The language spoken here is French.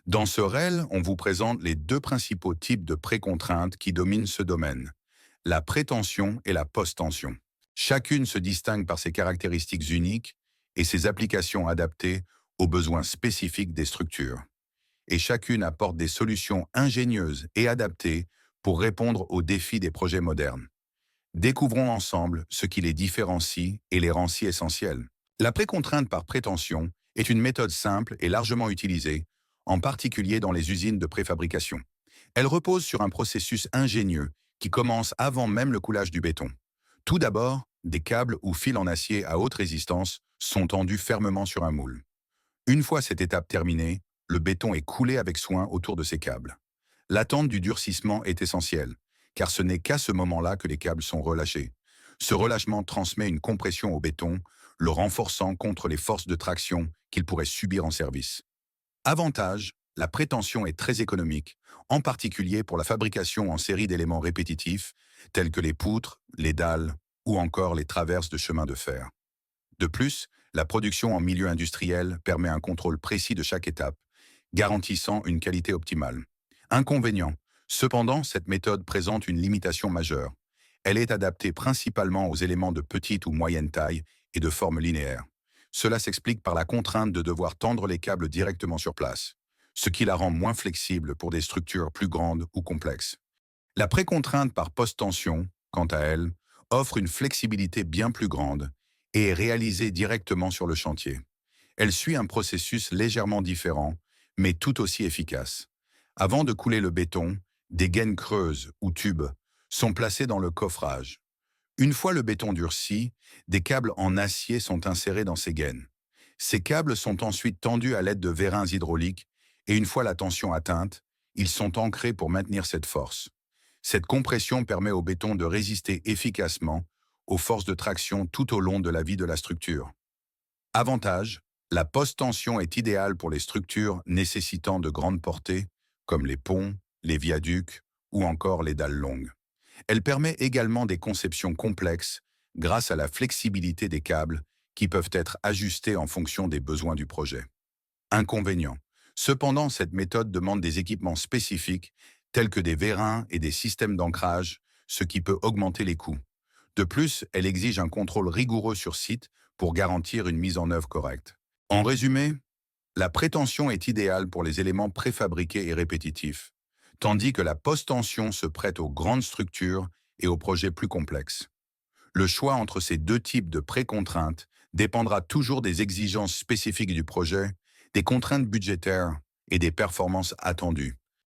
Dans ce REL, on vous présente les deux principaux types de précontraintes qui dominent ce domaine, la prétention et la post-tension. Chacune se distingue par ses caractéristiques uniques et ses applications adaptées aux besoins spécifiques des structures. Et chacune apporte des solutions ingénieuses et adaptées pour répondre aux défis des projets modernes. Découvrons ensemble ce qui les différencie et les rend si essentiels. La précontrainte par prétention est une méthode simple et largement utilisée, en particulier dans les usines de préfabrication. Elle repose sur un processus ingénieux qui commence avant même le coulage du béton. Tout d'abord, des câbles ou fils en acier à haute résistance sont tendus fermement sur un moule. Une fois cette étape terminée, le béton est coulé avec soin autour de ces câbles. L'attente du durcissement est essentielle, car ce n'est qu'à ce moment-là que les câbles sont relâchés. Ce relâchement transmet une compression au béton, le renforçant contre les forces de traction qu'il pourrait subir en service. Avantage, la prétention est très économique, en particulier pour la fabrication en série d'éléments répétitifs, tels que les poutres, les dalles ou encore les traverses de chemin de fer. De plus, la production en milieu industriel permet un contrôle précis de chaque étape, garantissant une qualité optimale. Inconvénient, cependant, cette méthode présente une limitation majeure. Elle est adaptée principalement aux éléments de petite ou moyenne taille et de forme linéaire. Cela s'explique par la contrainte de devoir tendre les câbles directement sur place, ce qui la rend moins flexible pour des structures plus grandes ou complexes. La précontrainte par post-tension, quant à elle, offre une flexibilité bien plus grande et est réalisée directement sur le chantier. Elle suit un processus légèrement différent, mais tout aussi efficace. Avant de couler le béton, des gaines creuses ou tubes sont placés dans le coffrage. Une fois le béton durci, des câbles en acier sont insérés dans ces gaines. Ces câbles sont ensuite tendus à l'aide de vérins hydrauliques et une fois la tension atteinte, ils sont ancrés pour maintenir cette force. Cette compression permet au béton de résister efficacement aux forces de traction tout au long de la vie de la structure. Avantage, la post-tension est idéale pour les structures nécessitant de grandes portées, comme les ponts, les viaducs ou encore les dalles longues. Elle permet également des conceptions complexes grâce à la flexibilité des câbles qui peuvent être ajustés en fonction des besoins du projet. Inconvénient. Cependant, cette méthode demande des équipements spécifiques tels que des vérins et des systèmes d'ancrage, ce qui peut augmenter les coûts. De plus, elle exige un contrôle rigoureux sur site pour garantir une mise en œuvre correcte. En résumé, la prétention est idéale pour les éléments préfabriqués et répétitifs, tandis que la post-tension se prête aux grandes structures et aux projets plus complexes. Le choix entre ces deux types de précontraintes dépendra toujours des exigences spécifiques du projet, des contraintes budgétaires et des performances attendues.